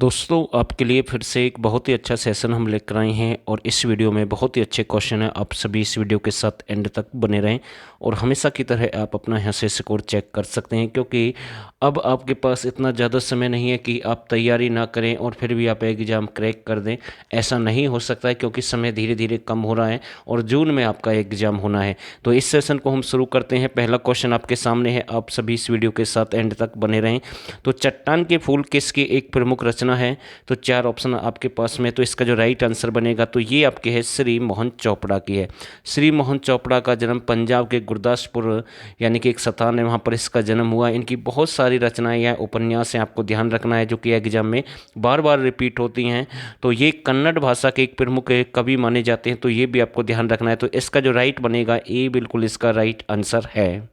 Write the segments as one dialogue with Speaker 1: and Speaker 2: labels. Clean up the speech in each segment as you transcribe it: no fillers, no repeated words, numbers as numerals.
Speaker 1: दोस्तों आपके लिए फिर से एक बहुत ही अच्छा सेशन हम लेकर आए हैं और इस वीडियो में बहुत ही अच्छे क्वेश्चन हैं। आप सभी इस वीडियो के साथ एंड तक बने रहें और हमेशा की तरह आप अपना यहाँ से स्कोर चेक कर सकते हैं, क्योंकि अब आपके पास इतना ज़्यादा समय नहीं है कि आप तैयारी ना करें और फिर भी आप एग्ज़ाम क्रैक कर दें। ऐसा नहीं हो सकता है, क्योंकि समय धीरे धीरे कम हो रहा है और जून में आपका एग्ज़ाम होना है। तो इस सेशन को हम शुरू करते हैं। पहला क्वेश्चन आपके सामने है, आप सभी इस वीडियो के साथ एंड तक बने रहें। तो चट्टान के फूल किसकी एक प्रमुख रचना है? तो चार ऑप्शन आपके पास में, तो इसका जो राइट आंसर बनेगा तो ये आपके है श्री मोहन चोपड़ा की है। श्री मोहन चोपड़ा का जन्म पंजाब के गुरदासपुर यानी कि एक स्थान है, वहाँ पर इसका जन्म हुआ। इनकी बहुत सारी रचनाएं या उपन्यास हैं, आपको ध्यान रखना है, जो कि एग्जाम में बार बार रिपीट होती हैं। तो ये कन्नड़ भाषा के एक प्रमुख कवि माने जाते हैं, तो ये भी आपको ध्यान रखना है। तो इसका जो राइट बनेगा ए बिल्कुल इसका राइट आंसर है।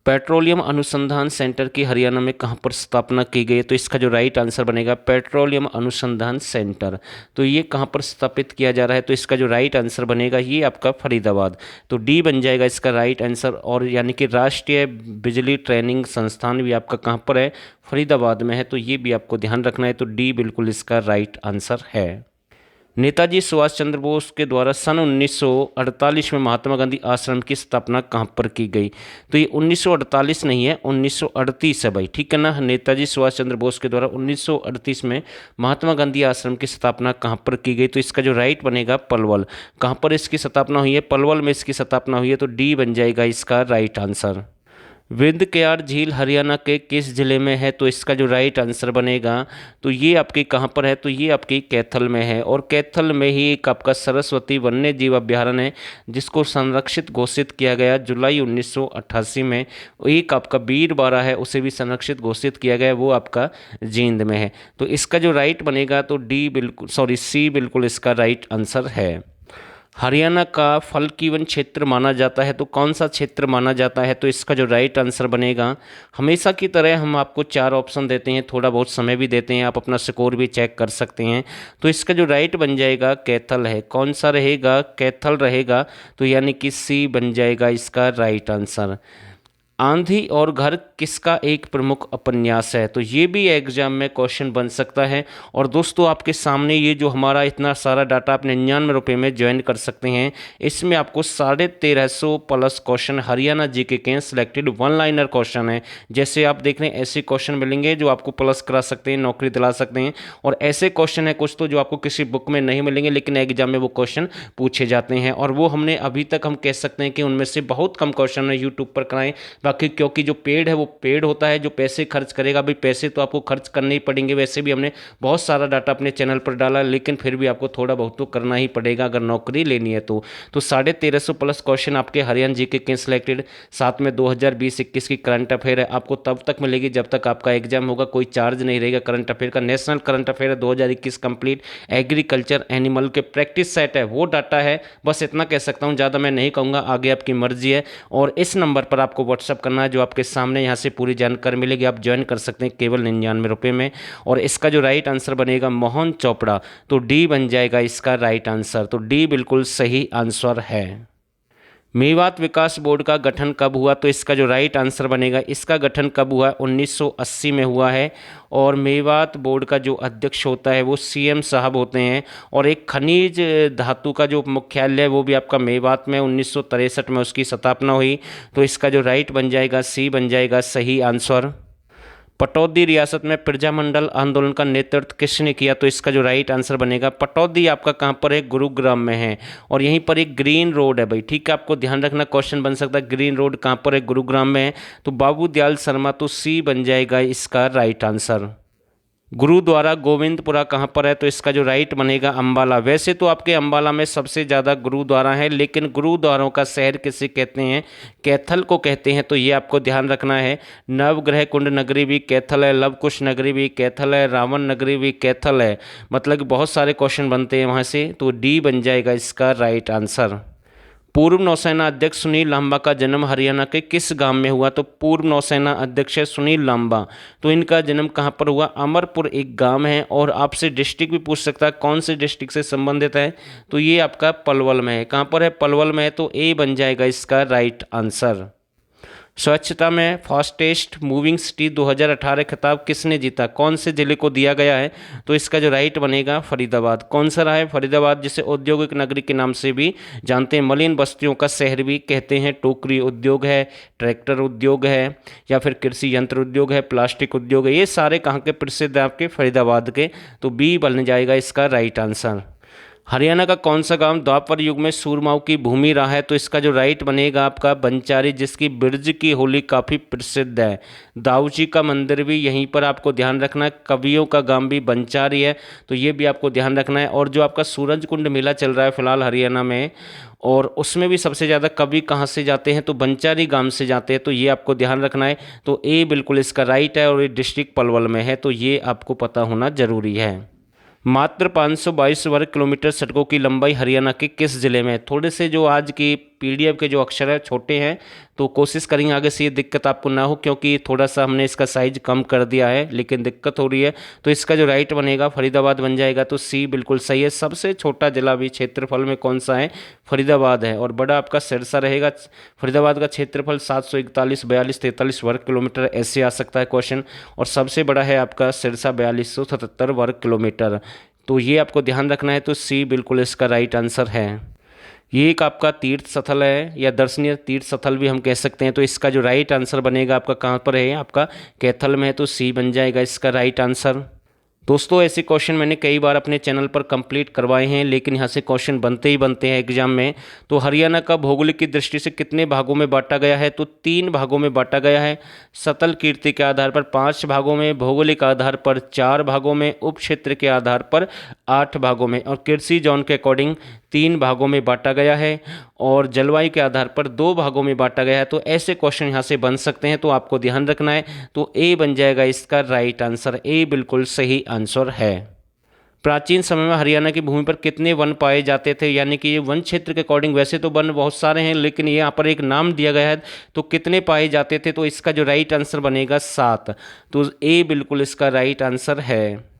Speaker 1: पेट्रोलियम अनुसंधान सेंटर की हरियाणा में कहाँ पर स्थापना की गई है? तो इसका जो राइट आंसर बनेगा पेट्रोलियम अनुसंधान सेंटर। तो ये कहाँ पर स्थापित किया जा रहा है? तो इसका जो राइट आंसर बनेगा ये आपका फरीदाबाद। तो डी बन जाएगा इसका राइट आंसर। और यानी कि राष्ट्रीय बिजली ट्रेनिंग संस्थान भी आपका कहाँ पर है? फरीदाबाद में है। तो ये भी आपको ध्यान रखना है। तो डी बिल्कुल इसका राइट आंसर है। नेताजी सुभाष चंद्र बोस के द्वारा सन 1948 में महात्मा गांधी आश्रम की स्थापना कहाँ पर की गई? तो ये 1948 नहीं है, 1938 है भाई, ठीक है ना। नेताजी सुभाष चंद्र बोस के द्वारा 1938 में महात्मा गांधी आश्रम की स्थापना कहाँ पर की गई? तो इसका जो राइट बनेगा पलवल। कहाँ पर इसकी स्थापना हुई है? पलवल में इसकी स्थापना हुई है। तो डी बन जाएगा इसका राइट आंसर। विंध्यकयार झील हरियाणा के किस जिले में है? तो इसका जो राइट आंसर बनेगा तो ये आपकी कहाँ पर है? तो ये आपकी कैथल में है। और कैथल में ही एक आपका सरस्वती वन्य जीव अभ्यारण्य है, जिसको संरक्षित घोषित किया गया जुलाई 1988 में। एक आपका बीरबारा है, उसे भी संरक्षित घोषित किया गया, वो आपका जींद में है। तो इसका जो राइट बनेगा तो डी बिल्कुल सी बिल्कुल इसका राइट आंसर है। हरियाणा का फल की वन क्षेत्र माना जाता है, तो कौन सा क्षेत्र माना जाता है? तो इसका जो राइट आंसर बनेगा, हमेशा की तरह हम आपको चार ऑप्शन देते हैं, थोड़ा बहुत समय भी देते हैं, आप अपना स्कोर भी चेक कर सकते हैं। तो इसका जो राइट बन जाएगा कैथल है। कौन सा रहेगा? कैथल रहेगा। तो यानी कि सी बन जाएगा इसका राइट आंसर। आंधी और घर किसका एक प्रमुख उपन्यास है? तो ये भी एग्जाम में क्वेश्चन बन सकता है। और दोस्तों आपके सामने ये जो हमारा इतना सारा डाटा आप 99 रुपये में ज्वाइन कर सकते हैं, इसमें आपको 1350 प्लस क्वेश्चन हरियाणा जीके के सिलेक्टेड वन लाइनर क्वेश्चन है। जैसे आप देख रहे हैं ऐसे क्वेश्चन मिलेंगे जो आपको प्लस करा सकते हैं, नौकरी दिला सकते हैं। और ऐसे क्वेश्चन है कुछ तो जो आपको किसी बुक में नहीं मिलेंगे, लेकिन एग्जाम में वो क्वेश्चन पूछे जाते हैं। और वो हमने अभी तक हम कह सकते हैं कि उनमें से बहुत कम क्वेश्चन है यूट्यूब पर कराएं। बाकी क्योंकि जो पेड है वो पेड होता है, जो पैसे खर्च करेगा भाई पैसे तो आपको खर्च करने ही पड़ेंगे। वैसे भी हमने बहुत सारा डाटा अपने चैनल पर डाला, लेकिन फिर भी आपको थोड़ा बहुत तो करना ही पड़ेगा अगर नौकरी लेनी है तो। 1350 प्लस क्वेश्चन आपके हरियाणा जीके के सिलेक्टेड, साथ में 2020-21 की करंट अफेयर है, आपको तब तक मिलेगी जब तक आपका एग्जाम होगा। कोई चार्ज नहीं रहेगा करंट अफेयर का। National current affair 2021 complete, agriculture animal के प्रैक्टिस सेट है वो डाटा है। बस इतना कह सकता हूँ, ज़्यादा मैं नहीं कहूँगा, आगे आपकी मर्जी है। और इस नंबर पर आपको व्हाट्सअप करना है, जो आपके सामने यहाँ से पूरी जानकारी मिलेगी। आप ज्वाइन कर सकते हैं केवल 99 रुपये में। और इसका जो राइट आंसर बनेगा मोहन चोपड़ा। तो डी बन जाएगा इसका राइट आंसर। तो डी बिल्कुल सही आंसर है। मेवात विकास बोर्ड का गठन कब हुआ? तो इसका जो राइट आंसर बनेगा, इसका गठन कब हुआ? 1980 में हुआ है। और मेवात बोर्ड का जो अध्यक्ष होता है वो सीएम साहब होते हैं। और एक खनिज धातु का जो मुख्यालय है वो भी आपका मेवात में 1963 में उसकी स्थापना हुई। तो इसका जो राइट बन जाएगा सी बन जाएगा सही आंसर। पटौदी रियासत में प्रजामंडल आंदोलन का नेतृत्व किसने किया? तो इसका जो राइट आंसर बनेगा, पटौदी आपका कहाँ पर है? गुरुग्राम में है। और यहीं पर एक ग्रीन रोड है भाई, ठीक है, आपको ध्यान रखना, क्वेश्चन बन सकता है ग्रीन रोड कहाँ पर है? गुरुग्राम में है। तो बाबू दयाल शर्मा, तो सी बन जाएगा इसका राइट आंसर। गुरुद्वारा गोविंदपुरा कहाँ पर है? तो इसका जो राइट बनेगा अम्बाला। वैसे तो आपके अम्बाला में सबसे ज़्यादा गुरुद्वारा है, लेकिन गुरुद्वारों का शहर किसे कहते हैं? कैथल को कहते हैं। तो ये आपको ध्यान रखना है। नवग्रह कुंड नगरी भी कैथल है, लवकुश नगरी भी कैथल है, रावण नगरी भी कैथल है। मतलब कि बहुत सारे क्वेश्चन बनते हैं वहाँ से। तो डी बन जाएगा इसका राइट आंसर। पूर्व नौसेना अध्यक्ष सुनील लांबा का जन्म हरियाणा के किस गांव में हुआ? तो पूर्व नौसेना अध्यक्ष है सुनील लांबा, तो इनका जन्म कहां पर हुआ? अमरपुर एक गांव है। और आपसे डिस्ट्रिक्ट भी पूछ सकता है, कौन से डिस्ट्रिक्ट से संबंधित है? तो ये आपका पलवल में है। कहां पर है? पलवल में है। तो ए बन जाएगा इसका राइट आंसर। स्वच्छता में फास्टेस्ट मूविंग सिटी 2018 खिताब किसने जीता? कौन से जिले को दिया गया है? तो इसका जो राइट बनेगा फरीदाबाद। कौन सा रहा है? फरीदाबाद, जिसे औद्योगिक नगरी के नाम से भी जानते हैं, मलिन बस्तियों का शहर भी कहते हैं। टोकरी उद्योग है, ट्रैक्टर उद्योग है, या फिर कृषि यंत्र उद्योग है, प्लास्टिक उद्योग है, ये सारे कहाँ के प्रसिद्ध हैं? आपके फरीदाबाद के। तो बी बन जाएगा इसका राइट आंसर। हरियाणा का कौन सा गांव द्वापर युग में सूरमाओं की भूमि रहा है? तो इसका जो राइट बनेगा आपका बंचारी, जिसकी बिरज की होली काफ़ी प्रसिद्ध है। दाऊ जी का मंदिर भी यहीं पर आपको ध्यान रखना है। कवियों का गांव भी बंचारी है, तो ये भी आपको ध्यान रखना है। और जो आपका सूरज कुंड मेला चल रहा है फिलहाल हरियाणा में, और उसमें भी सबसे ज़्यादा कवि कहाँ से जाते हैं? तो बंचारी गांव से जाते हैं, तो ये आपको ध्यान रखना है। तो ए बिल्कुल इसका राइट है, और ये डिस्ट्रिक्ट पलवल में है, तो ये आपको पता होना जरूरी है। मात्र 522 वर्ग किलोमीटर सड़कों की लंबाई हरियाणा के किस जिले में है? थोड़े से जो आज की पीडीएफ के जो अक्षर है छोटे हैं, तो कोशिश करेंगे आगे से ये दिक्कत आपको ना हो, क्योंकि थोड़ा सा हमने इसका साइज कम कर दिया है, लेकिन दिक्कत हो रही है। तो इसका जो राइट बनेगा फरीदाबाद बन जाएगा। तो सी बिल्कुल सही है। सबसे छोटा जिला भी क्षेत्रफल में कौन सा है? फरीदाबाद है। और बड़ा आपका सिरसा रहेगा। फरीदाबाद का क्षेत्रफल 741, 42, 43 वर्ग किलोमीटर ऐसे आ सकता है क्वेश्चन। और सबसे बड़ा है आपका सिरसा 4277 वर्ग किलोमीटर। तो ये आपको ध्यान रखना है। तो सी बिल्कुल इसका राइट आंसर है। ये एक आपका तीर्थ स्थल है, या दर्शनीय तीर्थ स्थल भी हम कह सकते हैं। तो इसका जो राइट आंसर बनेगा आपका कहाँ पर है? आपका कैथल में है, तो सी बन जाएगा इसका राइट आंसर। दोस्तों, ऐसे क्वेश्चन मैंने कई बार अपने चैनल पर कंप्लीट करवाए हैं, लेकिन यहाँ से क्वेश्चन बनते ही बनते हैं एग्जाम में। तो हरियाणा का भौगोलिक की दृष्टि से कितने भागों में बांटा गया है? तो 3 भागों में बांटा गया है। सतल कीर्ति के आधार पर 5 भागों में, भौगोलिक आधार पर 4 भागों में, उप क्षेत्र के आधार पर 8 भागों में, और कृषि जोन के अकॉर्डिंग 3 भागों में बांटा गया है, और जलवायु के आधार पर 2 भागों में बांटा गया है। तो ऐसे क्वेश्चन यहाँ से बन सकते हैं, तो आपको ध्यान रखना है। तो ए बन जाएगा इसका राइट आंसर। ए बिल्कुल सही आंसर है। प्राचीन समय में हरियाणा की भूमि पर कितने वन पाए जाते थे? यानी कि ये वन क्षेत्र के अकॉर्डिंग वैसे तो वन बहुत सारे हैं, लेकिन ये यहाँ पर एक नाम दिया गया है, तो कितने पाए जाते थे? तो इसका जो राइट आंसर बनेगा 7। तो ए बिल्कुल इसका राइट आंसर है।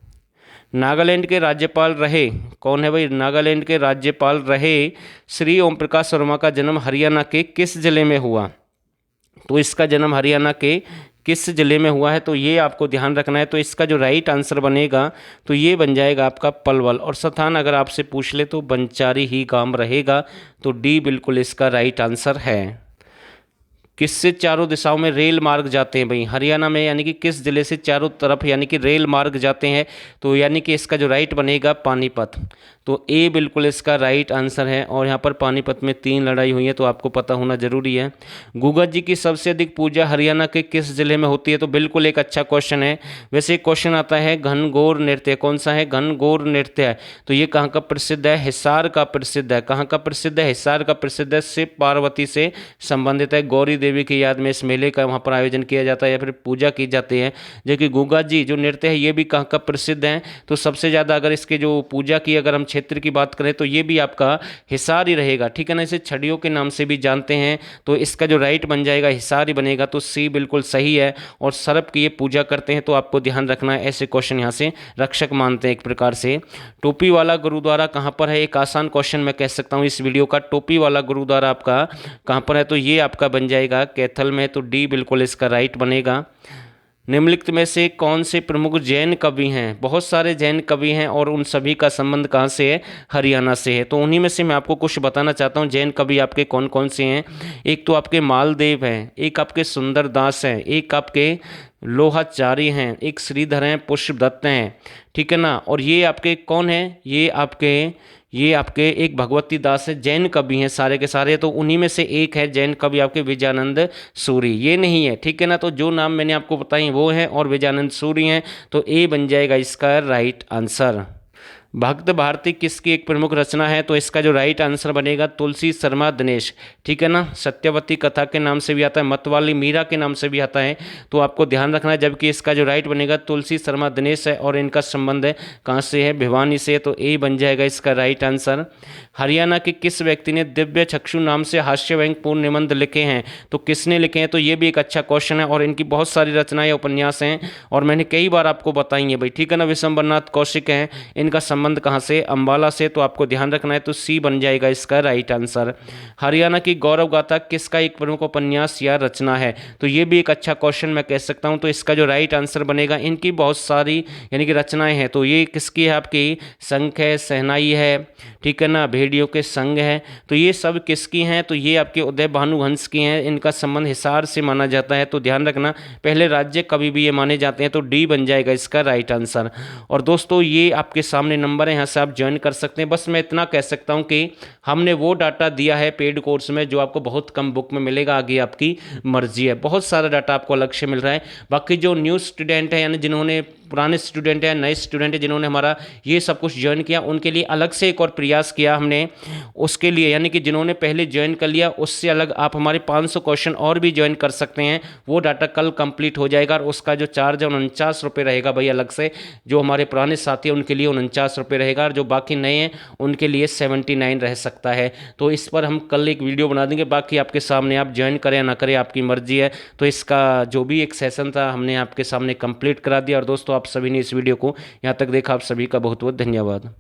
Speaker 1: नागालैंड के राज्यपाल रहे, कौन है भाई? नागालैंड के राज्यपाल रहे श्री ओम प्रकाश वर्मा का जन्म हरियाणा के किस जिले में हुआ? तो इसका जन्म हरियाणा के किस जिले में हुआ है? तो ये आपको ध्यान रखना है। तो इसका जो राइट आंसर बनेगा, तो ये बन जाएगा आपका पलवल। और स्थान अगर आपसे पूछ ले तो बंचारी ही गांव रहेगा। तो डी बिल्कुल इसका राइट आंसर है। किससे चारों दिशाओं में रेल मार्ग जाते हैं भाई हरियाणा में? यानी कि किस जिले से चारों तरफ यानी कि रेल मार्ग जाते हैं? तो यानी कि इसका जो राइट बनेगा पानीपत। तो ए बिल्कुल इसका राइट आंसर है। और यहाँ पर पानीपत में 3 लड़ाई हुई है, तो आपको पता होना जरूरी है। गुगा जी की सबसे अधिक पूजा हरियाणा के किस जिले में होती है? तो बिल्कुल एक अच्छा क्वेश्चन है। वैसे एक क्वेश्चन आता है घनघोर नृत्य, कौन सा है? घनघोर नृत्य। तो ये कहाँ का प्रसिद्ध है? हिसार का प्रसिद्ध है। कहाँ का प्रसिद्ध है? हिसार का प्रसिद्ध है। शिव पार्वती से संबंधित है। गौरी देवी की याद में इस मेले का वहाँ पर आयोजन किया जाता है, या फिर पूजा की जाती है। जबकि गुगा जी जो नृत्य है, ये भी कहाँ का प्रसिद्ध है? तो सबसे ज़्यादा अगर इसके जो पूजा की अगर हम क्षेत्र की बात करें, तो ये भी आपका हिसार ही रहेगा। ठीक है ना? इसे छड़ियों के नाम से भी जानते हैं। तो इसका जो राइट बन जाएगा हिसार ही बनेगा। तो सी बिल्कुल सही है। और सर्प की ये पूजा करते हैं, तो आपको ध्यान रखना है। ऐसे क्वेश्चन यहाँ से रक्षक मानते हैं एक प्रकार से। टोपी वाला गुरुद्वारा कहाँ पर है? एक आसान क्वेश्चन मैं कह सकता हूँ इस वीडियो का। टोपी वाला गुरुद्वारा आपका कहाँ पर है? तो ये आपका बन जाएगा कैथल में। तो डी बिल्कुल इसका राइट बनेगा। निम्नलिखित में से कौन से प्रमुख जैन कवि हैं? बहुत सारे जैन कवि हैं, और उन सभी का संबंध कहाँ से है? हरियाणा से है। तो उन्हीं में से मैं आपको कुछ बताना चाहता हूँ जैन कवि आपके कौन कौन से हैं। एक तो आपके मालदेव हैं, एक आपके सुंदरदास हैं, एक आपके लोहाचारी हैं, एक श्रीधर हैं, पुष्पदत्त हैं। ठीक है ना? और ये आपके कौन हैं? ये आपके एक भगवती दास है, जैन कवि हैं सारे के सारे। तो उन्हीं में से एक है जैन कवि आपके विजयानंद सूरी। ये नहीं है। ठीक है ना? तो जो नाम मैंने आपको बताए वो हैं, और विजयानंद सूरी हैं। तो ए बन जाएगा इसका राइट आंसर। भक्त भारती किसकी एक प्रमुख रचना है? तो इसका जो राइट आंसर बनेगा तुलसी शर्मा दिनेश। ठीक है ना? सत्यवती कथा के नाम से भी आता है, मतवाली मीरा के नाम से भी आता है। तो आपको ध्यान रखना है। जबकि इसका जो राइट बनेगा तुलसी शर्मा दिनेश है, और इनका संबंध है कहाँ से है? भिवानी से। तो ए बन जाएगा इसका राइट आंसर। हरियाणा के किस व्यक्ति ने दिव्य चक्षु नाम से हास्य व्यंग्यपूर्ण निबंध लिखे हैं? तो किसने लिखे हैं? तो ये भी एक अच्छा क्वेश्चन है, और इनकी बहुत सारी रचनाएं उपन्यास हैं, और मैंने कई बार आपको बताई हैं भाई। ठीक है ना? विशंबरनाथ कौशिक हैं, इनका संबंध कहाँ से, अंबाला से, तो आपको ध्यान रखना है, तो सी बन जाएगा इसका राइट आंसर। हरियाणा की गौरव गाथा किसका एक प्रमुख उपन्यास या रचना है, तो ये भी एक अच्छा क्वेश्चन मैं कह सकता हूँ। तो इसका जो राइट आंसर बनेगा, इनकी बहुत सारी यानी कि रचनाएं हैं, तो ये किसकी है, आपकी शंख है, शहनाई है, ठीक है ना, भेड़ियों के संग है, तो ये सब किसकी हैं, तो ये आपके उदय भानुवंश की हैं। इनका संबंध हिसार से माना जाता है, तो ध्यान रखना पहले राज्य कभी भी ये माने जाते हैं, तो डी बन जाएगा इसका राइट आंसर। और दोस्तों ये आपके सामने नंबर है, यहाँ से आप ज्वाइन कर सकते हैं। बस मैं इतना कह सकता हूँ कि हमने वो डाटा दिया है पेड कोर्स में जो आपको बहुत कम बुक में मिलेगा, आगे आपकी मर्जी है। बहुत सारा डाटा आपको अलग से मिल रहा है। बाकी जो न्यू स्टूडेंट है, यानी जिन्होंने पुराने स्टूडेंट हैं, नए स्टूडेंट हैं, जिन्होंने हमारा ये सब कुछ ज्वाइन किया, उनके लिए अलग से एक और प्रयास किया हमने उसके लिए, यानी कि जिन्होंने पहले ज्वाइन कर लिया उससे अलग आप हमारे 500 क्वेश्चन और भी ज्वाइन कर सकते हैं। वो डाटा कल कंप्लीट हो जाएगा और उसका जो चार्ज है 49 रुपये रहेगा भाई अलग से। जो हमारे पुराने साथी हैं उनके लिए 49 रुपये रहेगा, और जो बाकी नए हैं उनके लिए 79 रह सकता है। तो इस पर हम कल एक वीडियो बना देंगे। बाकी आपके सामने, आप ज्वाइन करें या ना करें आपकी मर्जी है। तो इसका जो भी एक सेशन था हमने आपके सामने कंप्लीट करा दिया। और दोस्तों आप सभी ने इस वीडियो को यहाँ तक देखा, आप सभी का बहुत बहुत धन्यवाद।